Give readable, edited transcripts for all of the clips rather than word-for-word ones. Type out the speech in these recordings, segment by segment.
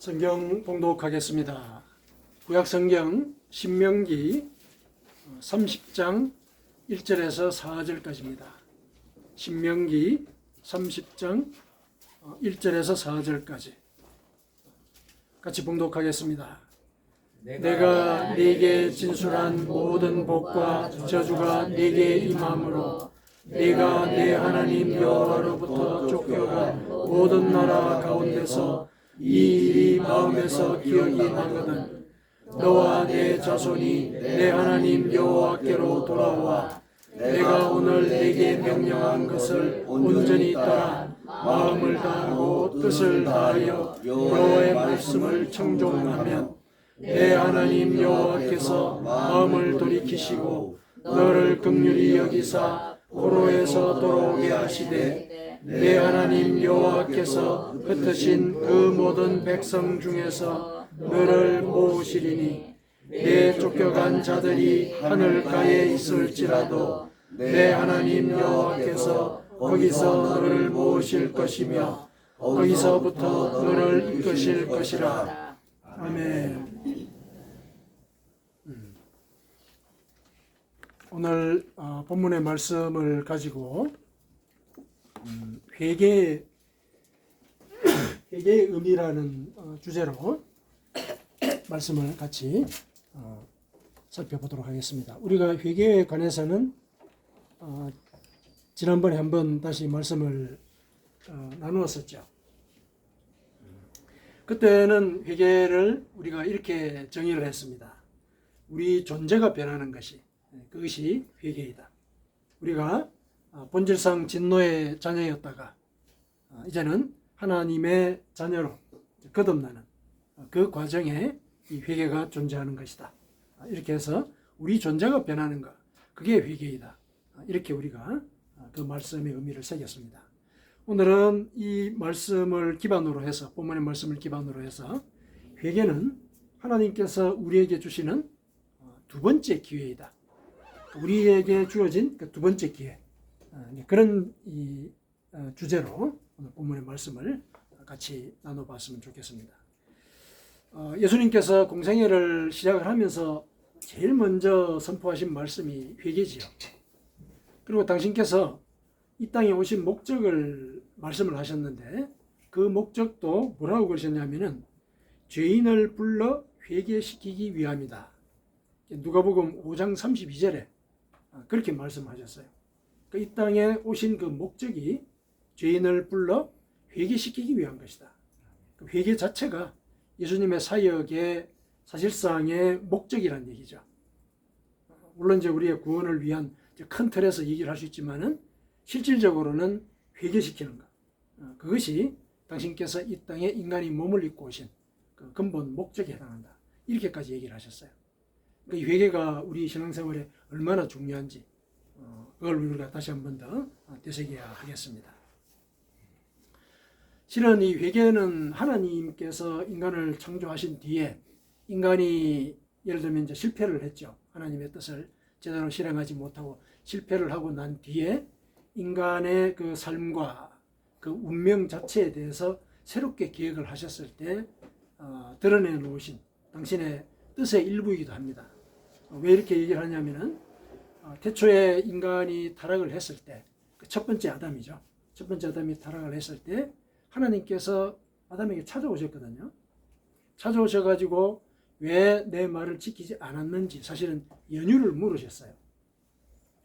성경 봉독하겠습니다. 구약성경 신명기 30장 1절에서 4절까지입니다. 신명기 30장 1절에서 4절까지 같이 봉독하겠습니다. 내가 네게 진술한 모든 복과 저주가 네게 임함으로 네가 내 하나님 여호와로부터 쫓겨간 모든 나라 가운데서 이 일이 마음에서 기억이 나거든 너와 내 자손이 내 하나님 여호와께로 돌아와 내가 오늘 네게 명령한 것을 온전히 따라 마음을 다하고 뜻을 다하여 여호와의 말씀을 청종하면 내 하나님 여호와께서 마음을 돌이키시고 너를 긍휼히 여기사 포로에서 돌아오게 하시되 내 하나님 여호와께서 흩으신 그 모든 백성 중에서 너를 모으시리니 내 쫓겨간 자들이 하늘가에 있을지라도 내 하나님 여호와께서 거기서 너를 모으실 것이며 거기서부터 너를 이끄실 것이라. 아멘. 오늘 본문의 말씀을 가지고 회개의 의미라는 주제로 말씀을 같이 살펴보도록 하겠습니다. 우리가 회개에 관해서는 지난번에 한번 다시 말씀을 나누었었죠. 그때는 회개를 우리가 이렇게 정의를 했습니다. 우리 존재가 변하는 것이 그것이 회개이다. 우리가 본질상 진노의 자녀였다가 이제는 하나님의 자녀로 거듭나는 그 과정에 이 회개가 존재하는 것이다. 이렇게 해서 우리 존재가 변하는 것, 그게 회개이다. 이렇게 우리가 그 말씀의 의미를 새겼습니다. 오늘은 이 말씀을 기반으로 해서, 본문의 말씀을 기반으로 해서 회개는 하나님께서 우리에게 주시는 두 번째 기회이다. 우리에게 주어진 그 두 번째 기회, 그런 이 주제로 오늘 본문의 말씀을 같이 나눠봤으면 좋겠습니다. 예수님께서 공생애를 시작을 하면서 제일 먼저 선포하신 말씀이 회개지요. 그리고 당신께서 이 땅에 오신 목적을 말씀을 하셨는데 그 목적도 뭐라고 그러셨냐면은 죄인을 불러 회개시키기 위함이다. 누가복음 5장 32절에 그렇게 말씀하셨어요. 이 땅에 오신 그 목적이 죄인을 불러 회개시키기 위한 것이다. 그 회개 자체가 예수님의 사역의 사실상의 목적이란 얘기죠. 물론 이제 우리의 구원을 위한 큰 틀에서 얘기를 할 수 있지만은 실질적으로는 회개시키는 것. 그것이 당신께서 이 땅에 인간이 몸을 입고 오신 그 근본 목적에 해당한다. 이렇게까지 얘기를 하셨어요. 이 회개가 우리 신앙생활에 얼마나 중요한지 그걸 우리가 다시 한 번 더 되새겨야 하겠습니다. 실은 이 회개는 하나님께서 인간을 창조하신 뒤에 인간이 예를 들면 이제 실패를 했죠. 하나님의 뜻을 제대로 실행하지 못하고 실패를 하고 난 뒤에 인간의 그 삶과 그 운명 자체에 대해서 새롭게 계획을 하셨을 때 드러내 놓으신 당신의 뜻의 일부이기도 합니다. 왜 이렇게 얘기를 하냐면은 태초에 인간이 타락을 했을 때 그 첫 번째 아담이죠. 첫 번째 아담이 타락을 했을 때 하나님께서 아담에게 찾아오셨거든요. 찾아오셔가지고 왜 내 말을 지키지 않았는지 사실은 연유를 물으셨어요.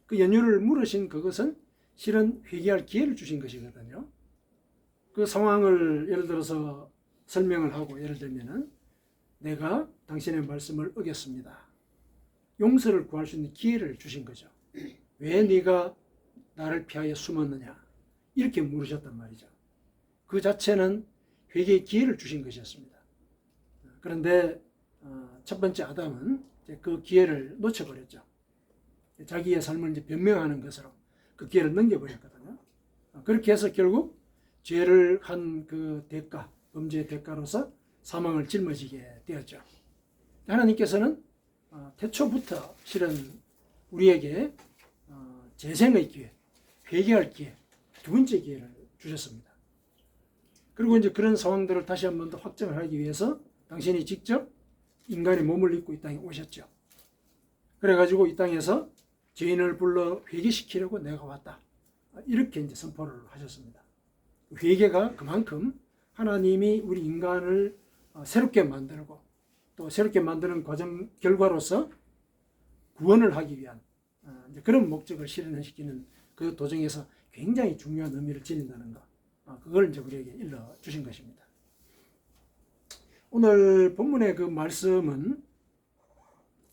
그 연유를 물으신 그것은 실은 회개할 기회를 주신 것이거든요. 그 상황을 예를 들어서 설명을 하고 예를 들면은 내가 당신의 말씀을 어겼습니다. 용서를 구할 수 있는 기회를 주신 거죠. 왜 네가 나를 피하여 숨었느냐 이렇게 물으셨단 말이죠. 그 자체는 회개의 기회를 주신 것이었습니다. 그런데 첫 번째 아담은 그 기회를 놓쳐버렸죠. 자기의 삶을 이제 변명하는 것으로 그 기회를 넘겨버렸거든요. 그렇게 해서 결국 죄를 한 그 대가, 범죄의 대가로서 사망을 짊어지게 되었죠. 하나님께서는 태초부터 실은 우리에게 재생의 기회, 회개할 기회, 두 번째 기회를 주셨습니다. 그리고 이제 그런 상황들을 다시 한 번 더 확정을 하기 위해서 당신이 직접 인간의 몸을 입고 이 땅에 오셨죠. 그래가지고 이 땅에서 죄인을 불러 회개시키려고 내가 왔다. 이렇게 이제 선포를 하셨습니다. 회개가 그만큼 하나님이 우리 인간을 새롭게 만들고 또 새롭게 만드는 과정 결과로서 구원을 하기 위한 그런 목적을 실현시키는 그 도정에서 굉장히 중요한 의미를 지닌다는 것. 그걸 이제 우리에게 일러 주신 것입니다. 오늘 본문의 그 말씀은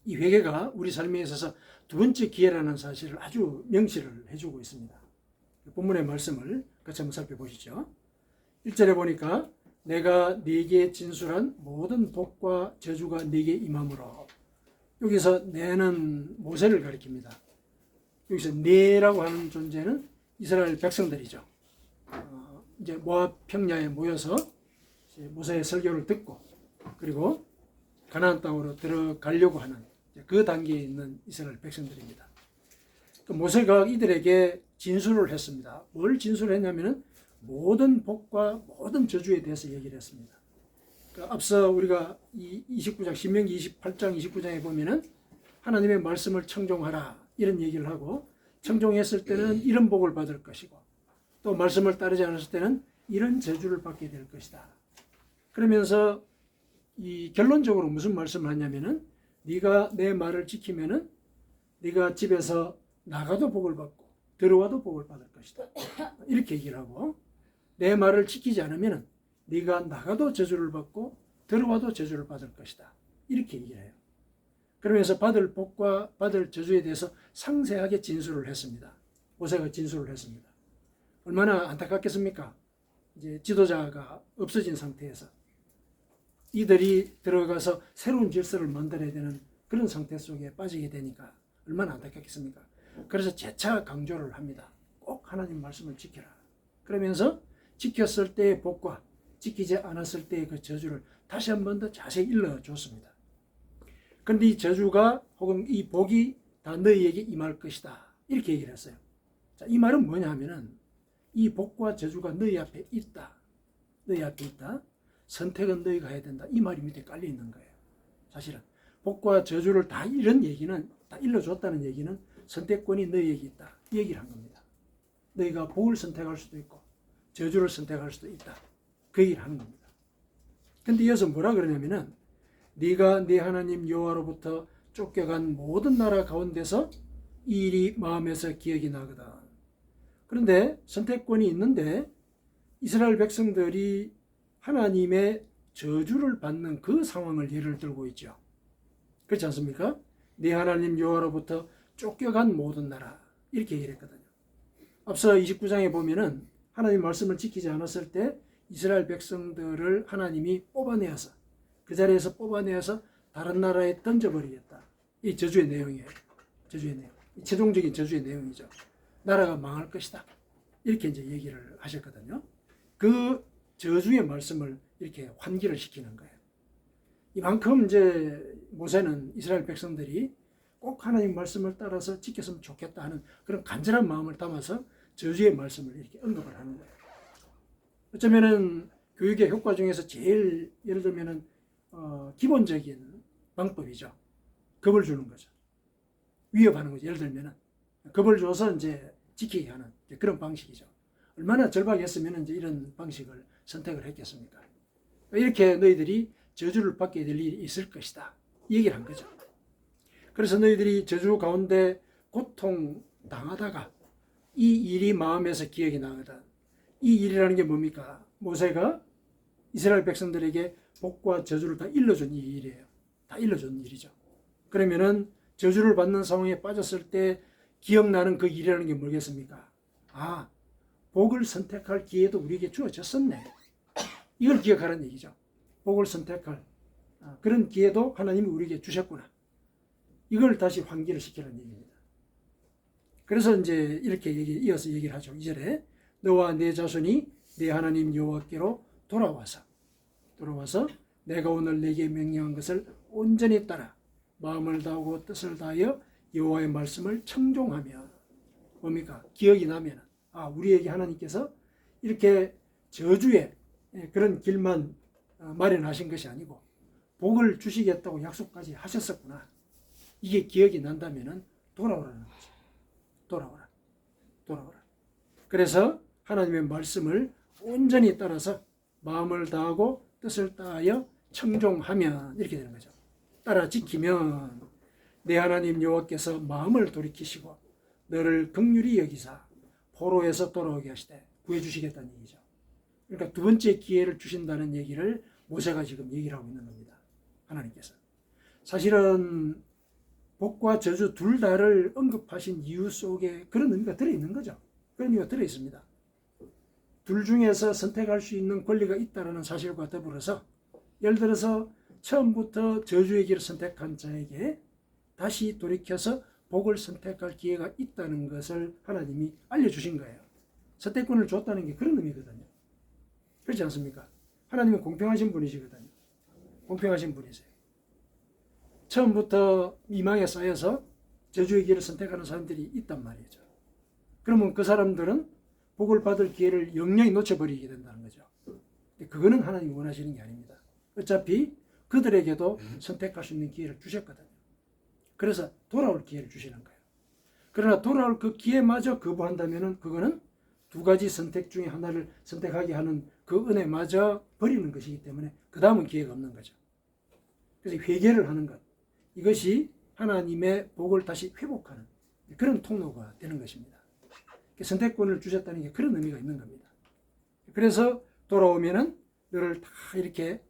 이 회개가 우리 삶에 있어서 두 번째 기회라는 사실을 아주 명시를 해주고 있습니다. 본문의 말씀을 같이 한번 살펴보시죠. 1절에 보니까 내가 네게 진술한 모든 복과 저주가 네게 임함으로, 여기서 네는 모세를 가리킵니다. 여기서 네라고 하는 존재는 이스라엘 백성들이죠. 이제 모압 평야에 모여서 모세의 설교를 듣고 그리고 가나안 땅으로 들어가려고 하는 그 단계에 있는 이스라엘 백성들입니다. 모세가 이들에게 진술을 했습니다. 뭘 진술했냐면은 모든 복과 모든 저주에 대해서 얘기를 했습니다. 앞서 우리가 29장 신명기 28장 29장에 보면은 하나님의 말씀을 청종하라 이런 얘기를 하고, 청종했을 때는 이런 복을 받을 것이고 또 말씀을 따르지 않았을 때는 이런 저주를 받게 될 것이다. 그러면서 이 결론적으로 무슨 말씀을 하냐면은 네가 내 말을 지키면은 네가 집에서 나가도 복을 받고 들어와도 복을 받을 것이다. 이렇게 얘기를 하고, 내 말을 지키지 않으면은 네가 나가도 저주를 받고 들어와도 저주를 받을 것이다. 이렇게 얘기를 해요. 그러면서 받을 복과 받을 저주에 대해서 상세하게 진술을 했습니다. 모세가 진술을 했습니다. 얼마나 안타깝겠습니까? 이제 지도자가 없어진 상태에서 이들이 들어가서 새로운 질서를 만들어야 되는 그런 상태 속에 빠지게 되니까 얼마나 안타깝겠습니까? 그래서 재차 강조를 합니다. 꼭 하나님 말씀을 지켜라. 그러면서 지켰을 때의 복과 지키지 않았을 때의 그 저주를 다시 한 번 더 자세히 일러줬습니다. 그런데 이 저주가 혹은 이 복이 다 너희에게 임할 것이다. 이렇게 얘기를 했어요. 자, 이 말은 뭐냐 하면은 이 복과 저주가 너희 앞에 있다. 너희 앞에 있다. 선택은 너희가 해야 된다. 이 말이 밑에 깔려 있는 거예요. 사실은 복과 저주를 다 이런 얘기는, 다 일러줬다는 얘기는 선택권이 너희에게 있다. 이 얘기를 한 겁니다. 너희가 복을 선택할 수도 있고 저주를 선택할 수도 있다. 그 얘기를 하는 겁니다. 근데 이어서 뭐라 그러냐면은 네가 네 하나님 여호와로부터 쫓겨간 모든 나라 가운데서 이 일이 마음에서 기억이 나거든. 그런데 선택권이 있는데 이스라엘 백성들이 하나님의 저주를 받는 그 상황을 예를 들고 있죠. 그렇지 않습니까? 네 하나님 여호와로부터 쫓겨간 모든 나라, 이렇게 얘기를 했거든요. 앞서 29장에 보면은 하나님 말씀을 지키지 않았을 때 이스라엘 백성들을 하나님이 뽑아내어서, 그 자리에서 뽑아내어서 다른 나라에 던져버리겠다. 이 저주의 내용이에요. 저주의 내용. 최종적인 저주의 내용이죠. 나라가 망할 것이다. 이렇게 이제 얘기를 하셨거든요. 그 저주의 말씀을 이렇게 환기를 시키는 거예요. 이만큼 이제 모세는 이스라엘 백성들이 꼭 하나님 말씀을 따라서 지켰으면 좋겠다 하는 그런 간절한 마음을 담아서 저주의 말씀을 이렇게 언급을 하는 거예요. 어쩌면은 교육의 효과 중에서 제일 예를 들면은 기본적인 방법이죠. 겁을 주는 거죠. 위협하는 거죠. 예를 들면은 겁을 줘서 이제 지키게 하는 그런 방식이죠. 얼마나 절박했으면 이제 이런 방식을 선택을 했겠습니까? 이렇게 너희들이 저주를 받게 될 일이 있을 것이다. 이 얘기를 한 거죠. 그래서 너희들이 저주 가운데 고통 당하다가 이 일이 마음에서 기억이 나거든. 이 일이라는 게 뭡니까? 모세가 이스라엘 백성들에게 복과 저주를 다 일러준 이 일이에요. 다 일러준 일이죠. 그러면은 저주를 받는 상황에 빠졌을 때 기억나는 그 일이라는 게 뭐겠습니까? 아, 복을 선택할 기회도 우리에게 주어졌었네. 이걸 기억하라는 얘기죠. 복을 선택할 그런 기회도 하나님이 우리에게 주셨구나. 이걸 다시 환기를 시키라는 얘기입니다. 그래서 이제 이렇게 이어서 얘기를 하죠. 2절에 너와 내 자손이 내 하나님 여호와께로 돌아와서 내가 오늘 내게 명령한 것을 온전히 따라 마음을 다하고 뜻을 다하여 여호와의 말씀을 청종하며, 뭡니까? 기억이 나면 우리에게 하나님께서 이렇게 저주의 그런 길만 마련하신 것이 아니고 복을 주시겠다고 약속까지 하셨었구나. 이게 기억이 난다면은 돌아오라는 거죠. 돌아오라. 돌아오라. 그래서 하나님의 말씀을 온전히 따라서 마음을 다하고 뜻을 다하여 청종하면 이렇게 되는 거죠. 따라 지키면 내 하나님 여호와께서 마음을 돌이키시고 너를 긍휼히 여기사 포로에서 돌아오게 하시되 구해주시겠다는 얘기죠. 그러니까 두 번째 기회를 주신다는 얘기를 모세가 지금 얘기를 하고 있는 겁니다. 하나님께서. 사실은 복과 저주 둘 다를 언급하신 이유 속에 그런 의미가 들어있는 거죠. 그런 의미가 들어있습니다. 둘 중에서 선택할 수 있는 권리가 있다는 사실과 더불어서 예를 들어서 처음부터 저주의 길을 선택한 자에게 다시 돌이켜서 복을 선택할 기회가 있다는 것을 하나님이 알려주신 거예요. 선택권을 줬다는 게 그런 의미거든요. 그렇지 않습니까? 하나님은 공평하신 분이시거든요. 공평하신 분이세요. 처음부터 미망에 쌓여서 저주의 길을 선택하는 사람들이 있단 말이죠. 그러면 그 사람들은 복을 받을 기회를 영영히 놓쳐버리게 된다는 거죠. 그거는 하나님이 원하시는 게 아닙니다. 어차피 그들에게도 선택할 수 있는 기회를 주셨거든요. 그래서 돌아올 기회를 주시는 거예요. 그러나 돌아올 그 기회마저 거부한다면 그거는 두 가지 선택 중에 하나를 선택하게 하는 그 은혜마저 버리는 것이기 때문에 그 다음은 기회가 없는 거죠. 그래서 회개를 하는 것, 이것이 하나님의 복을 다시 회복하는 그런 통로가 되는 것입니다. 선택권을 주셨다는 게 그런 의미가 있는 겁니다. 그래서 돌아오면은 너를 다 이렇게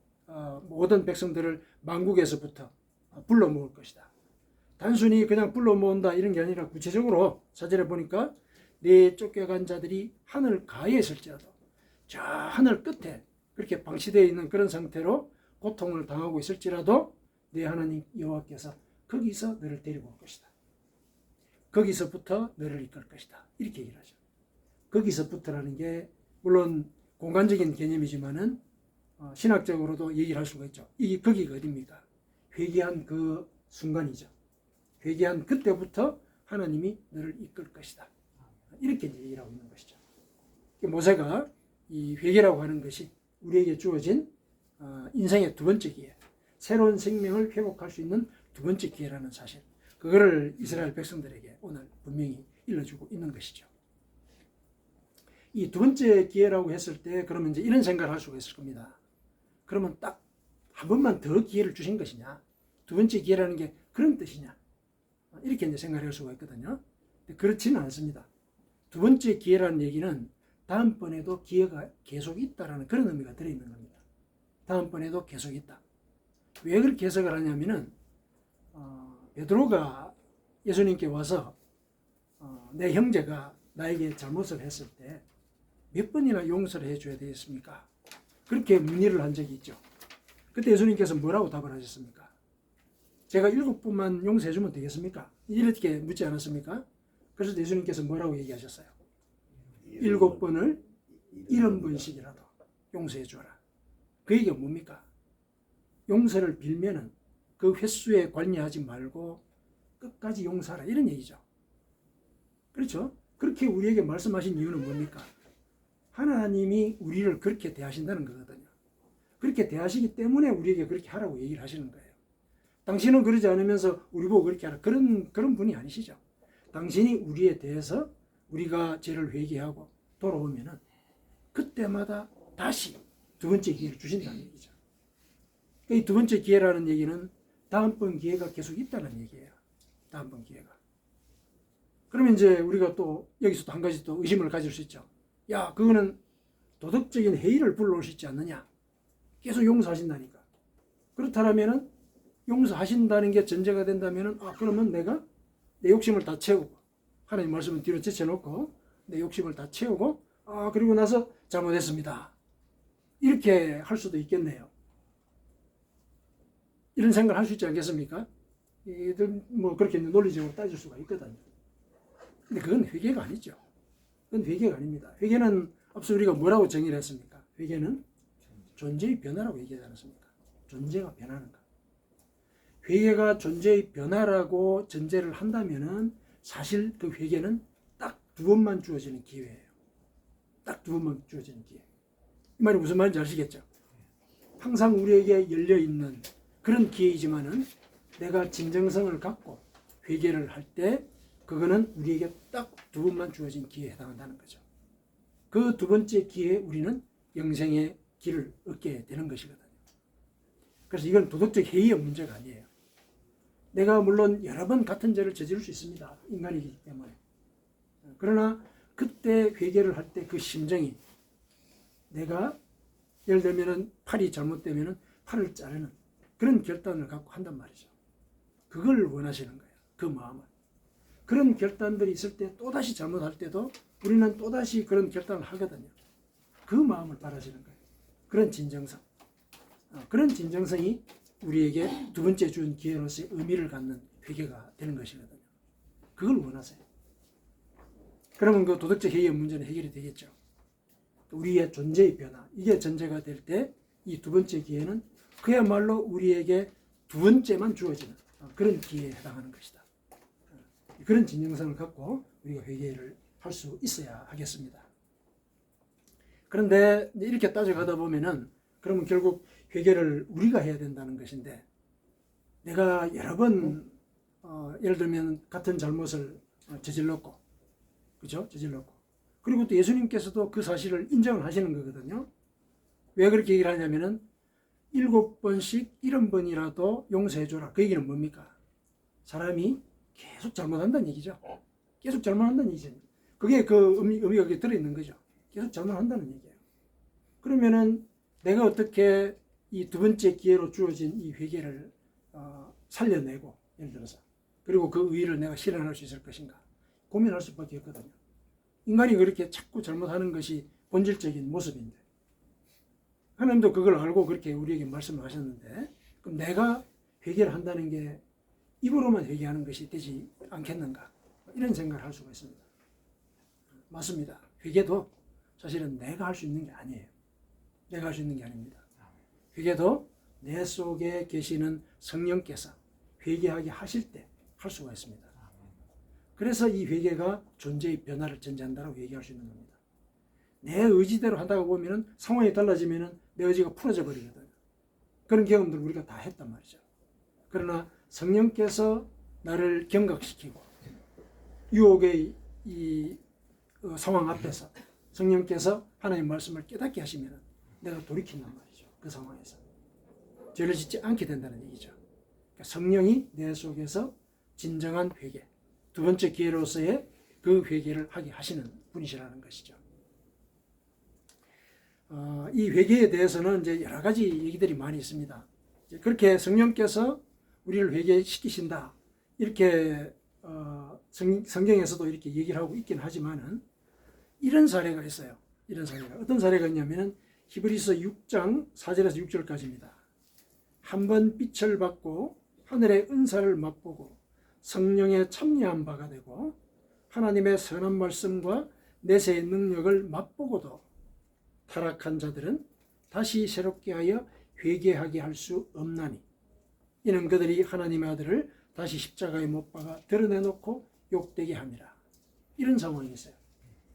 모든 백성들을 만국에서부터 불러 모을 것이다. 단순히 그냥 불러 모은다 이런 게 아니라 구체적으로 4절에 보니까 내 쫓겨간 자들이 하늘 가에 있을지라도 저 하늘 끝에 그렇게 방치되어 있는 그런 상태로 고통을 당하고 있을지라도 내 하나님 여호와께서 거기서 너를 데리고 올 것이다. 거기서부터 너를 이끌 것이다. 이렇게 얘기를 하죠. 거기서부터라는 게 물론 공간적인 개념이지만은 신학적으로도 얘기를 할 수가 있죠. 이 거기가 어디입니까? 회개한 그 순간이죠. 회개한 그때부터 하나님이 너를 이끌 것이다. 이렇게 얘기를 하고 있는 것이죠. 모세가 이 회개라고 하는 것이 우리에게 주어진 인생의 두 번째 기회, 새로운 생명을 회복할 수 있는 두 번째 기회라는 사실, 그거를 이스라엘 백성들에게 오늘 분명히 일러주고 있는 것이죠. 이 두 번째 기회라고 했을 때 그러면 이제 이런 생각을 할 수가 있을 겁니다. 그러면 딱 한 번만 더 기회를 주신 것이냐? 두 번째 기회라는 게 그런 뜻이냐? 이렇게 이제 생각을 할 수가 있거든요. 근데 그렇지는 않습니다. 두 번째 기회라는 얘기는 다음번에도 기회가 계속 있다라는 그런 의미가 들어있는 겁니다. 다음번에도 계속 있다. 왜 그렇게 해석을 하냐면은 베드로가 예수님께 와서 내 형제가 나에게 잘못을 했을 때 몇 번이나 용서를 해줘야 되겠습니까? 그렇게 문의를 한 적이 있죠. 그때 예수님께서 뭐라고 답을 하셨습니까? 제가 7번만 용서해주면 되겠습니까? 이렇게 묻지 않았습니까? 그래서 예수님께서 뭐라고 얘기하셨어요? 7번을 70번씩이라도 용서해줘라. 그 얘기가 뭡니까? 용서를 빌면은 그 횟수에 관여하지 말고 끝까지 용서하라 이런 얘기죠. 그렇죠? 그렇게 우리에게 말씀하신 이유는 뭡니까? 하나님이 우리를 그렇게 대하신다는 거거든요. 그렇게 대하시기 때문에 우리에게 그렇게 하라고 얘기를 하시는 거예요. 당신은 그러지 않으면서 우리 보고 그렇게 하라 그런 분이 아니시죠. 당신이 우리에 대해서 우리가 죄를 회개하고 돌아오면은 그때마다 다시 두 번째 기회를 주신다는 얘기죠. 이 두 번째 기회라는 얘기는 다음번 기회가 계속 있다는 얘기예요. 다음번 기회가. 그러면 이제 우리가 또 여기서 또 한 가지 또 의심을 가질 수 있죠. 야, 그거는 도덕적인 해이를 불러올 수 있지 않느냐? 계속 용서하신다니까. 그렇다면은 용서하신다는 게 전제가 된다면은 그러면 내가 내 욕심을 다 채우고 하나님 말씀은 뒤로 제쳐놓고 내 욕심을 다 채우고 그리고 나서 잘못했습니다. 이렇게 할 수도 있겠네요. 이런 생각을 할 수 있지 않겠습니까? 뭐 그렇게 논리적으로 따질 수가 있거든요. 근데 그건 회개가 아니죠. 그건 회개가 아닙니다. 회개는 앞서 우리가 뭐라고 정의를 했습니까? 회개는 존재의 변화라고 얘기하지 않았습니까? 존재가 변하는 것. 회개가 존재의 변화라고 전제를 한다면은 사실 그 회개는 딱 두 번만 주어지는 기회예요. 딱 두 번만 주어지는 기회. 이 말이 무슨 말인지 아시겠죠? 항상 우리에게 열려있는 그런 기회이지만은 내가 진정성을 갖고 회개를 할 때 그거는 우리에게 딱 두 번만 주어진 기회에 해당한다는 거죠. 그 두 번째 기회에 우리는 영생의 길을 얻게 되는 것이거든요. 그래서 이건 도덕적 해이의 문제가 아니에요. 내가 물론 여러 번 같은 죄를 저지를 수 있습니다. 인간이기 때문에. 그러나 그때 회개를 할 때 그 심정이 내가 예를 들면 팔이 잘못되면 팔을 자르는 그런 결단을 갖고 한단 말이죠. 그걸 원하시는 거예요. 그 마음을. 그런 결단들이 있을 때 또다시 잘못할 때도 우리는 또다시 그런 결단을 하거든요. 그 마음을 바라시는 거예요. 그런 진정성. 그런 진정성이 우리에게 두 번째 준 기회로서의 의미를 갖는 회개가 되는 것이거든요. 그걸 원하세요. 그러면 그 도덕적 해이의 문제는 해결이 되겠죠. 우리의 존재의 변화, 이게 전제가 될 때 이 두 번째 기회는 그야말로 우리에게 두 번째만 주어지는 그런 기회에 해당하는 것이다. 그런 진정성을 갖고 우리가 회개를 할 수 있어야 하겠습니다. 그런데 이렇게 따져가다 보면은 그러면 결국 회개를 우리가 해야 된다는 것인데 내가 여러 번 예를 들면 같은 잘못을 저질렀고 그죠? 저질렀고 그리고 또 예수님께서도 그 사실을 인정을 하시는 거거든요. 왜 그렇게 얘기를 하냐면은 7번씩 70번이라도 용서해줘라. 그 얘기는 뭡니까? 사람이 계속 잘못한다는 얘기죠. 계속 잘못한다는 얘기죠. 그게 그 의미가 그게 들어있는 거죠. 계속 잘못한다는 얘기예요. 그러면은 내가 어떻게 이 두 번째 기회로 주어진 이 회개를 살려내고 예를 들어서 그리고 그 의의를 내가 실현할 수 있을 것인가 고민할 수밖에 없거든요. 인간이 그렇게 자꾸 잘못하는 것이 본질적인 모습인데 하나님도 그걸 알고 그렇게 우리에게 말씀을 하셨는데 그럼 내가 회개를 한다는 게 입으로만 회개하는 것이 되지 않겠는가 이런 생각을 할 수가 있습니다. 맞습니다. 회개도 사실은 내가 할 수 있는 게 아니에요. 내가 할 수 있는 게 아닙니다. 회개도 내 속에 계시는 성령께서 회개하게 하실 때 할 수가 있습니다. 그래서 이 회개가 존재의 변화를 전제한다고 얘기할 수 있는 겁니다. 내 의지대로 하다가 보면 상황이 달라지면 내 의지가 풀어져 버리거든요. 그런 경험들 우리가 다 했단 말이죠. 그러나 성령께서 나를 경각시키고 유혹의 이 상황 앞에서 성령께서 하나님의 말씀을 깨닫게 하시면 내가 돌이킨단 말이죠. 그 상황에서 죄를 짓지 않게 된다는 얘기죠. 그러니까 성령이 내 속에서 진정한 회개, 두 번째 기회로서의 그 회개를 하게 하시는 분이시라는 것이죠. 이 회개에 대해서는 이제 여러 가지 얘기들이 많이 있습니다. 그렇게 성령께서 우리를 회개시키신다. 이렇게 성경에서도 이렇게 얘기를 하고 있긴 하지만은 이런 사례가 있어요. 이런 사례가. 어떤 사례가 있냐면은 히브리서 6장 4절에서 6절까지입니다. 한번 빛을 받고 하늘의 은사를 맛보고 성령에 참여한 바가 되고 하나님의 선한 말씀과 내세의 능력을 맛보고도 타락한 자들은 다시 새롭게 하여 회개하게 할 수 없나니 이는 그들이 하나님의 아들을 다시 십자가에 못 박아 드러내놓고 욕되게 함이라. 이런 상황이 있어요.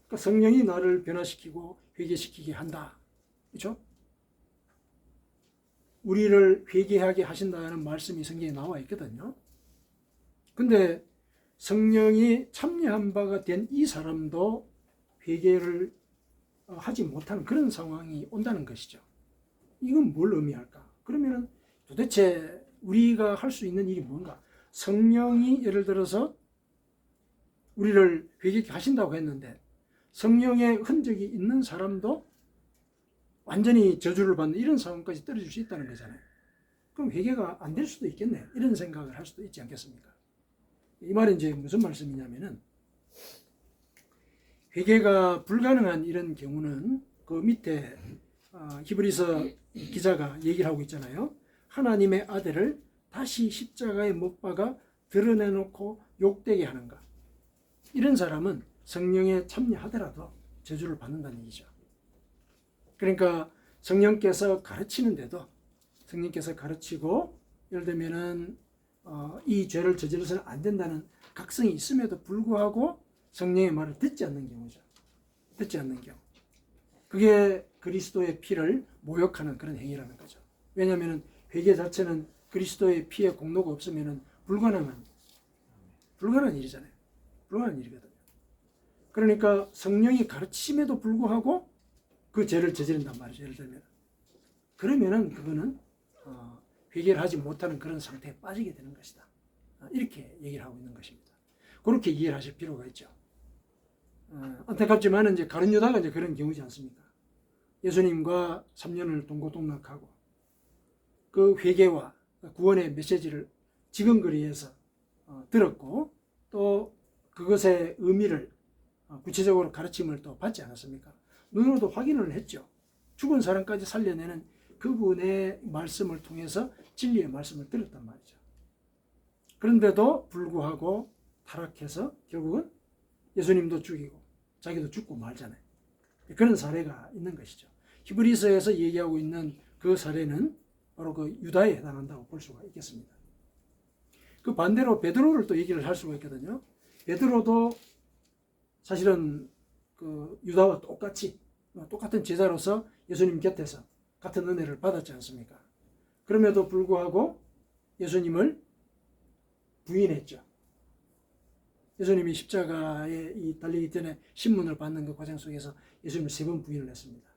그러니까 성령이 나를 변화시키고 회개시키게 한다. 그렇죠? 우리를 회개하게 하신다는 말씀이 성경에 나와 있거든요. 근데 성령이 참여한 바가 된 이 사람도 회개를 하지 못하는 그런 상황이 온다는 것이죠. 이건 뭘 의미할까? 그러면은 도대체 우리가 할 수 있는 일이 뭔가? 성령이 예를 들어서 우리를 회개케 하신다고 했는데 성령의 흔적이 있는 사람도 완전히 저주를 받는 이런 상황까지 떨어질 수 있다는 거잖아요. 그럼 회개가 안 될 수도 있겠네. 이런 생각을 할 수도 있지 않겠습니까? 이 말은 이제 무슨 말씀이냐면은 회개가 불가능한 이런 경우는 그 밑에 히브리서 기자가 얘기를 하고 있잖아요. 하나님의 아들을 다시 십자가에 못 박아 드러내놓고 욕되게 하는가. 이런 사람은 성령에 참여하더라도 저주를 받는다는 얘기죠. 그러니까 성령께서 가르치는데도 성령께서 가르치고 예를 들면은 이 죄를 저질러서는 안 된다는 각성이 있음에도 불구하고 성령의 말을 듣지 않는 경우죠. 듣지 않는 경우. 그게 그리스도의 피를 모욕하는 그런 행위라는 거죠. 왜냐하면 회개 자체는 그리스도의 피의 공로가 없으면 불가능한 일이잖아요. 불가능한 일이거든요. 그러니까 성령이 가르치심에도 불구하고 그 죄를 저지른단 말이죠. 예를 들면 그러면은 그거는 회개를 하지 못하는 그런 상태에 빠지게 되는 것이다. 이렇게 얘기를 하고 있는 것입니다. 그렇게 이해를 하실 필요가 있죠. 안타깝지만 이제 가룟 유다가 이제 그런 경우지 않습니까? 예수님과 3년을 동고동락하고 그 회개와 구원의 메시지를 지근거리에서 들었고 또 그것의 의미를 구체적으로 가르침을 또 받지 않았습니까? 눈으로도 확인을 했죠. 죽은 사람까지 살려내는 그분의 말씀을 통해서 진리의 말씀을 들었단 말이죠. 그런데도 불구하고 타락해서 결국은 예수님도 죽이고 자기도 죽고 말잖아요. 그런 사례가 있는 것이죠. 히브리서에서 얘기하고 있는 그 사례는 바로 그 유다에 해당한다고 볼 수가 있겠습니다. 그 반대로 베드로를 또 얘기를 할 수가 있거든요. 베드로도 사실은 그 유다와 똑같은 제자로서 예수님 곁에서 같은 은혜를 받았지 않습니까? 그럼에도 불구하고 예수님을 부인했죠. 예수님이 십자가에 달리기 전에 신문을 받는 그 과정 속에서 예수님을 3번 부인을 했습니다.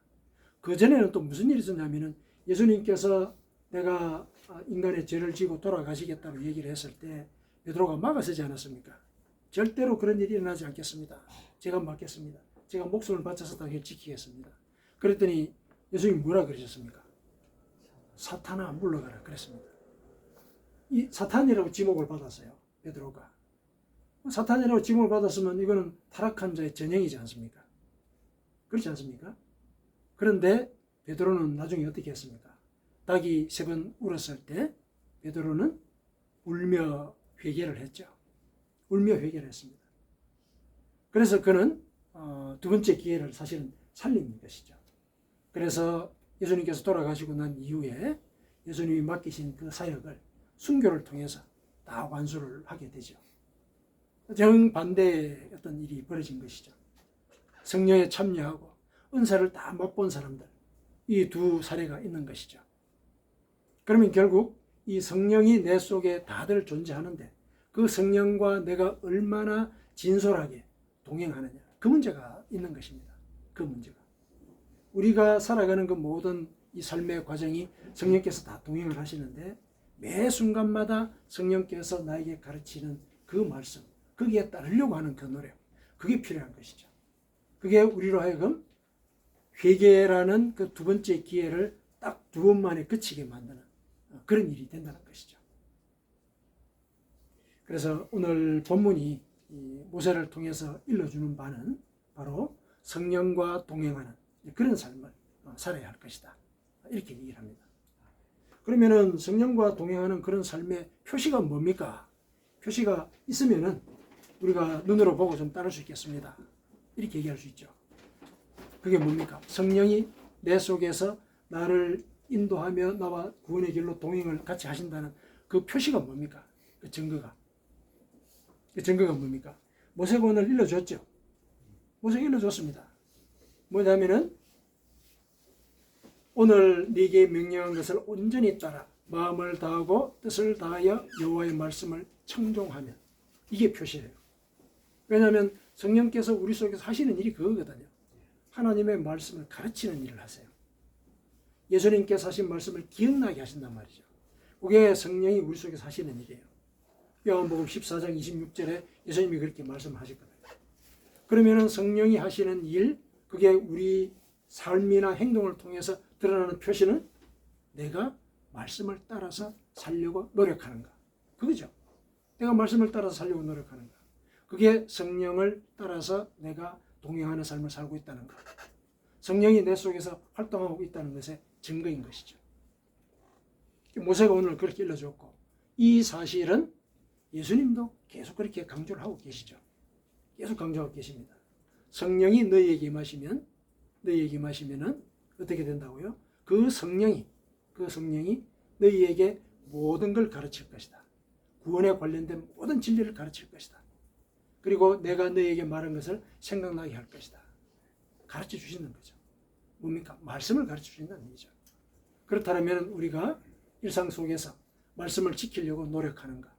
그 전에는 또 무슨 일이 있었냐면은 예수님께서 내가 인간의 죄를 지고 돌아가시겠다고 얘기를 했을 때 베드로가 막아서지 않았습니까? 절대로 그런 일이 일어나지 않겠습니다. 제가 막겠습니다. 제가 목숨을 바쳐서 당신을 지키겠습니다. 그랬더니 예수님이 뭐라 그러셨습니까? 사탄아 물러가라 그랬습니다. 이 사탄이라고 지목을 받았어요. 베드로가. 사탄이라고 지목을 받았으면 이거는 타락한 자의 전형이지 않습니까? 그렇지 않습니까? 그런데 베드로는 나중에 어떻게 했습니까? 닭이 3번 울었을 때 베드로는 울며 회개를 했죠. 울며 회개를 했습니다. 그래서 그는 2번째 기회를 사실은 살린 것이죠. 그래서 예수님께서 돌아가시고 난 이후에 예수님이 맡기신 그 사역을 순교를 통해서 다 완수를 하게 되죠. 정반대의 어떤 일이 벌어진 것이죠. 성령에 참여하고 은사를 다 맛본 사람들, 이 2 사례가 있는 것이죠. 그러면 결국 이 성령이 내 속에 다들 존재하는데 그 성령과 내가 얼마나 진솔하게 동행하느냐, 그 문제가 있는 것입니다. 그 문제가. 우리가 살아가는 그 모든 이 삶의 과정이 성령께서 다 동행을 하시는데 매 순간마다 성령께서 나에게 가르치는 그 말씀, 거기에 따르려고 하는 그 노력, 그게 필요한 것이죠. 그게 우리로 하여금 회개라는 그 2번째 기회를 딱 2번 만에 그치게 만드는 그런 일이 된다는 것이죠. 그래서 오늘 본문이 모세를 통해서 일러주는 바는 바로 성령과 동행하는 그런 삶을 살아야 할 것이다. 이렇게 얘기를 합니다. 그러면은 성령과 동행하는 그런 삶의 표시가 뭡니까? 표시가 있으면은 우리가 눈으로 보고 좀 따를 수 있겠습니다. 이렇게 얘기할 수 있죠. 그게 뭡니까? 성령이 내 속에서 나를 인도하며 나와 구원의 길로 동행을 같이 하신다는 그 표시가 뭡니까? 그 증거가. 그 증거가 뭡니까? 모세가 오늘 일러줬죠. 모세가 일러줬습니다. 뭐냐면은 오늘 네게 명령한 것을 온전히 따라 마음을 다하고 뜻을 다하여 여호와의 말씀을 청종하면, 이게 표시예요. 왜냐하면 성령께서 우리 속에서 하시는 일이 그거거든요. 하나님의 말씀을 가르치는 일을 하세요. 예수님께서 하신 말씀을 기억나게 하신단 말이죠. 그게 성령이 우리 속에서 하시는 일이에요. 요한복음 14장 26절에 예수님이 그렇게 말씀하셨거든요. 그러면은 성령이 하시는 일, 그게 우리 삶이나 행동을 통해서 드러나는 표시는 내가 말씀을 따라서 살려고 노력하는가, 그거죠. 내가 말씀을 따라서 살려고 노력하는가, 그게 성령을 따라서 내가 동행하는 삶을 살고 있다는 것, 성령이 내 속에서 활동하고 있다는 것의 증거인 것이죠. 모세가 오늘 그렇게 일러줬고, 이 사실은 예수님도 계속 그렇게 강조를 하고 계시죠. 계속 강조하고 계십니다. 성령이 너희에게 임하시면은 어떻게 된다고요? 그 성령이 너희에게 모든 걸 가르칠 것이다. 구원에 관련된 모든 진리를 가르칠 것이다. 그리고 내가 너희에게 말한 것을 생각나게 할 것이다. 가르쳐 주시는 거죠. 뭡니까? 말씀을 가르쳐 주신다는 얘기죠. 그렇다면 우리가 일상 속에서 말씀을 지키려고 노력하는가?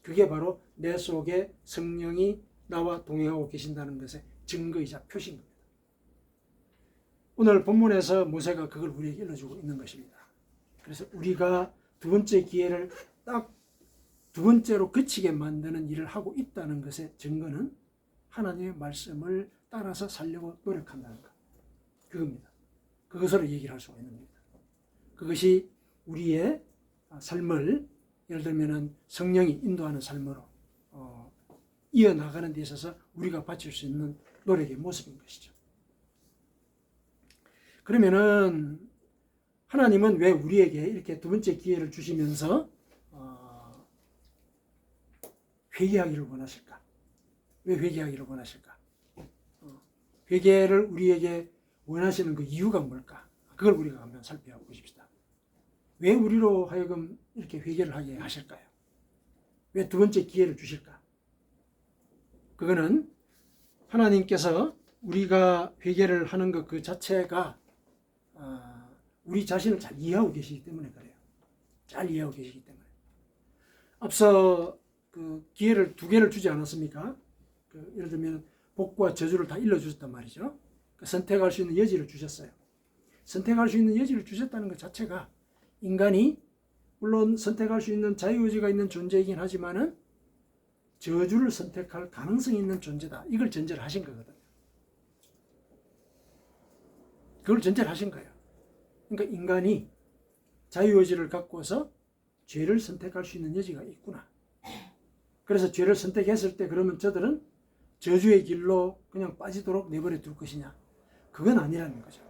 그게 바로 내 속에 성령이 나와 동행하고 계신다는 것의 증거이자 표시인 겁니다. 오늘 본문에서 모세가 그걸 우리에게 일러주고 있는 것입니다. 그래서 우리가 두 번째 기회를 딱 두 번째로 그치게 만드는 일을 하고 있다는 것의 증거는 하나님의 말씀을 따라서 살려고 노력한다는 것. 그겁니다. 그것으로 얘기를 할 수가 있는 겁니다. 그것이 우리의 삶을 예를 들면 성령이 인도하는 삶으로 이어나가는 데 있어서 우리가 바칠 수 있는 노력의 모습인 것이죠. 그러면은 하나님은 왜 우리에게 이렇게 두 번째 기회를 주시면서 회개하기를 원하실까? 왜 회개하기를 원하실까? 회개를 우리에게 원하시는 그 이유가 뭘까? 그걸 우리가 한번 살펴보고 싶습니다. 왜 우리로 하여금 이렇게 회개를 하게 하실까요? 왜 두 번째 기회를 주실까? 그거는 하나님께서 우리가 회개를 하는 것 그 자체가 우리 자신을 잘 이해하고 계시기 때문에 그래요. 잘 이해하고 계시기 때문에. 앞서 그 기회를 두 개를 주지 않았습니까? 예를 들면 복과 저주를 다 일러주셨단 말이죠. 선택할 수 있는 여지를 주셨어요. 선택할 수 있는 여지를 주셨다는 것 자체가 인간이 물론 선택할 수 있는 자유의지가 있는 존재이긴 하지만은 저주를 선택할 가능성이 있는 존재다. 이걸 전제를 하신 거거든요. 그걸 전제를 하신 거예요. 그러니까 인간이 자유의지를 갖고서 죄를 선택할 수 있는 여지가 있구나. 그래서 죄를 선택했을 때 그러면 저들은 저주의 길로 그냥 빠지도록 내버려 둘 것이냐? 그건 아니라는 거죠.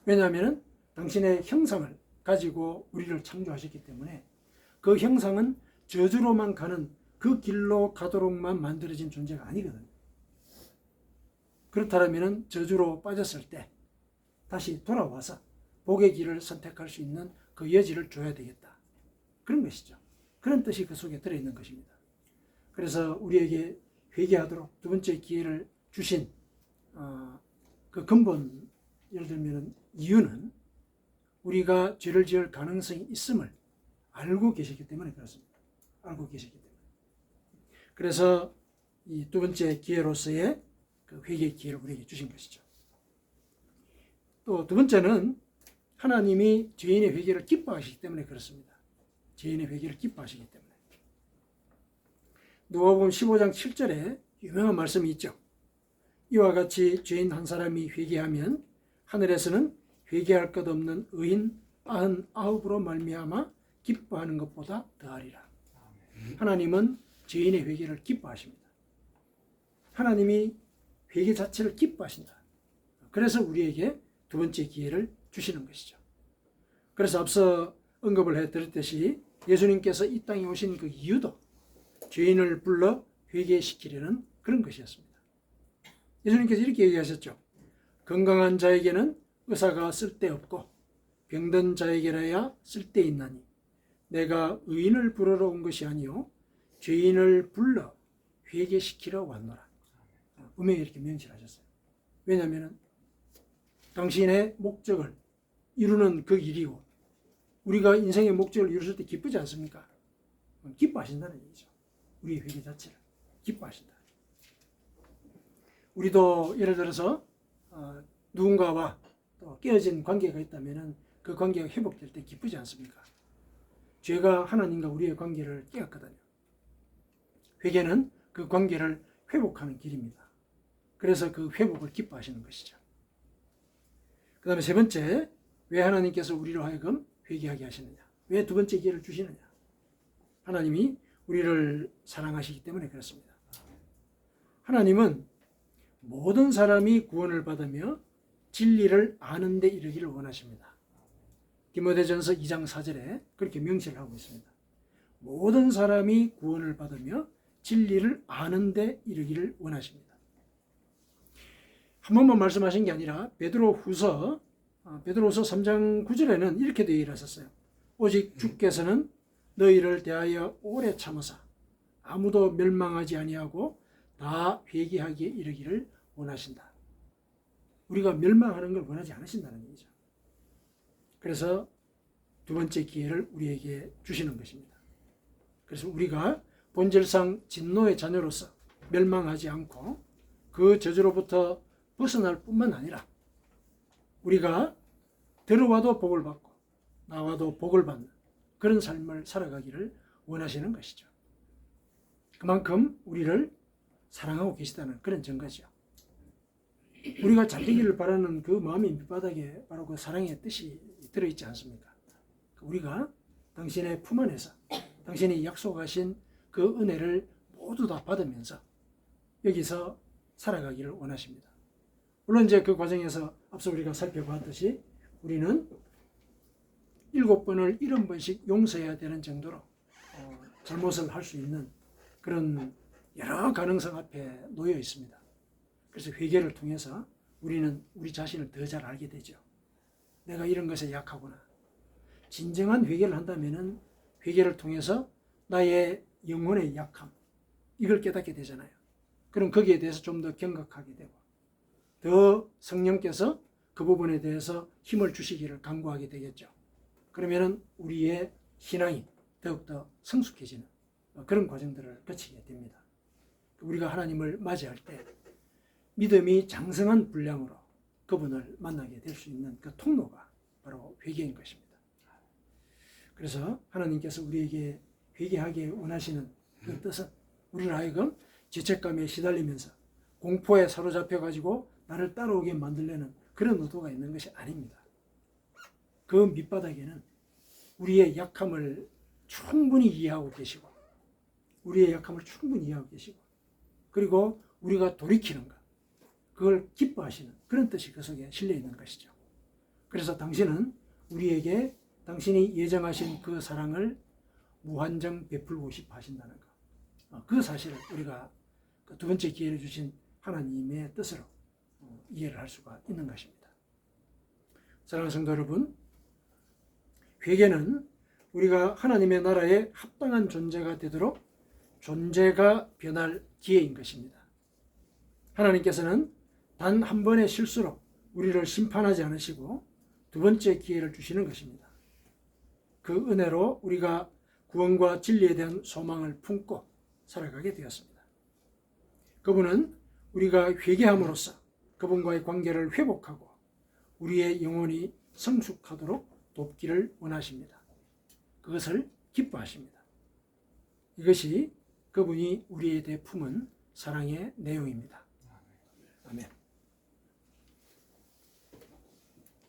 왜냐하면 당신의 형상을 가지고 우리를 창조하셨기 때문에 그 형상은 저주로만 가는 그 길로 가도록만 만들어진 존재가 아니거든요. 그렇다면 저주로 빠졌을 때 다시 돌아와서 복의 길을 선택할 수 있는 그 여지를 줘야 되겠다. 그런 것이죠. 그런 뜻이 그 속에 들어있는 것입니다. 그래서 우리에게 회개하도록 두 번째 기회를 주신 그 근본 예를 들면 이유는 우리가 죄를 지을 가능성이 있음을 알고 계시기 때문에 그렇습니다. 알고 계시기 때문에. 그래서 이 두 번째 기회로서의 그 회개의 기회를 우리에게 주신 것이죠. 또 두 번째는 하나님이 죄인의 회개를 기뻐하시기 때문에 그렇습니다. 죄인의 회개를 기뻐하시기 때문에. 누가복음 15장 7절에 유명한 말씀이 있죠. 이와 같이 죄인 한 사람이 회개하면 하늘에서는 회개할 것 없는 의인 99으로 말미암아 기뻐하는 것보다 더하리라. 하나님은 죄인의 회개를 기뻐하십니다. 하나님이 회개 자체를 기뻐하신다. 그래서 우리에게 두 번째 기회를 주시는 것이죠. 그래서 앞서 언급을 해드렸듯이 예수님께서 이 땅에 오신 그 이유도 죄인을 불러 회개시키려는 그런 것이었습니다. 예수님께서 이렇게 얘기하셨죠. 건강한 자에게는 의사가 쓸데없고 병든 자에게라야 쓸데있나니 내가 의인을 부르러 온 것이 아니요 죄인을 불러 회개시키러 왔노라. 분명히 이렇게 명시하셨어요. 왜냐하면 당신의 목적을 이루는 그 일이고 우리가 인생의 목적을 이루실 때 기쁘지 않습니까? 기뻐하신다는 얘기죠. 우리의 회개 자체를 기뻐하신다. 우리도 예를 들어서 누군가와 또 깨어진 관계가 있다면 그 관계가 회복될 때 기쁘지 않습니까? 죄가 하나님과 우리의 관계를 깨었거든요. 회개는 그 관계를 회복하는 길입니다. 그래서 그 회복을 기뻐하시는 것이죠. 그 다음에 세 번째, 왜 하나님께서 우리로 하여금 회개하게 하시느냐? 왜 두 번째 기회를 주시느냐? 하나님이 우리를 사랑하시기 때문에 그렇습니다. 하나님은 모든 사람이 구원을 받으며 진리를 아는 데 이르기를 원하십니다. 디모데전서 2장 4절에 그렇게 명시를 하고 있습니다. 모든 사람이 구원을 받으며 진리를 아는 데 이르기를 원하십니다. 한 번만 말씀하신 게 아니라 베드로후서 3장 9절에는 이렇게도 얘기를 하셨어요. 오직 주께서는 너희를 대하여 오래 참으사 아무도 멸망하지 아니하고 다 회개하기에 이르기를 원하신다. 우리가 멸망하는 걸 원하지 않으신다는 얘기죠. 그래서 두 번째 기회를 우리에게 주시는 것입니다. 그래서 우리가 본질상 진노의 자녀로서 멸망하지 않고 그 저주로부터 벗어날 뿐만 아니라 우리가 들어와도 복을 받고 나와도 복을 받는 그런 삶을 살아가기를 원하시는 것이죠. 그만큼 우리를 사랑하고 계시다는 그런 증거죠. 우리가 잘 되기를 바라는 그 마음의 밑바닥에 바로 그 사랑의 뜻이 들어있지 않습니까? 우리가 당신의 품 안에서 당신이 약속하신 그 은혜를 모두 다 받으면서 여기서 살아가기를 원하십니다. 물론 이제 그 과정에서 앞서 우리가 살펴봤듯이 우리는 7번을 70번씩 용서해야 되는 정도로 잘못을 할 수 있는 그런 여러 가능성 앞에 놓여 있습니다. 그래서 회개를 통해서 우리는 우리 자신을 더 잘 알게 되죠. 내가 이런 것에 약하구나. 진정한 회개를 한다면은 회개를 통해서 나의 영혼의 약함, 이걸 깨닫게 되잖아요. 그럼 거기에 대해서 좀 더 경각하게 되고 더 성령께서 그 부분에 대해서 힘을 주시기를 간구하게 되겠죠. 그러면은 우리의 신앙이 더욱더 성숙해지는 그런 과정들을 거치게 됩니다. 우리가 하나님을 맞이할 때 믿음이 장성한 분량으로 그분을 만나게 될 수 있는 그 통로가 바로 회개인 것입니다. 그래서 하나님께서 우리에게 회개하게 원하시는 그 뜻은 우리를 하여금 죄책감에 시달리면서 공포에 사로잡혀가지고 나를 따라오게 만들려는 그런 의도가 있는 것이 아닙니다. 그 밑바닥에는 우리의 약함을 충분히 이해하고 계시고 우리의 약함을 충분히 이해하고 계시고 그리고 우리가 돌이키는 것 그걸 기뻐하시는 그런 뜻이 그 속에 실려 있는 것이죠. 그래서 당신은 우리에게 당신이 예정하신 그 사랑을 무한정 베풀고 싶어 하신다는 것. 그 사실을 우리가 그 두 번째 기회를 주신 하나님의 뜻으로 이해를 할 수가 있는 것입니다. 사랑하는 성도 여러분, 회개는 우리가 하나님의 나라에 합당한 존재가 되도록 존재가 변할 기회인 것입니다. 하나님께서는 단 한 번의 실수로 우리를 심판하지 않으시고 두 번째 기회를 주시는 것입니다. 그 은혜로 우리가 구원과 진리에 대한 소망을 품고 살아가게 되었습니다. 그분은 우리가 회개함으로써 그분과의 관계를 회복하고 우리의 영혼이 성숙하도록 돕기를 원하십니다. 그것을 기뻐하십니다. 이것이 그분이 우리에 대해 품은 사랑의 내용입니다. 아멘.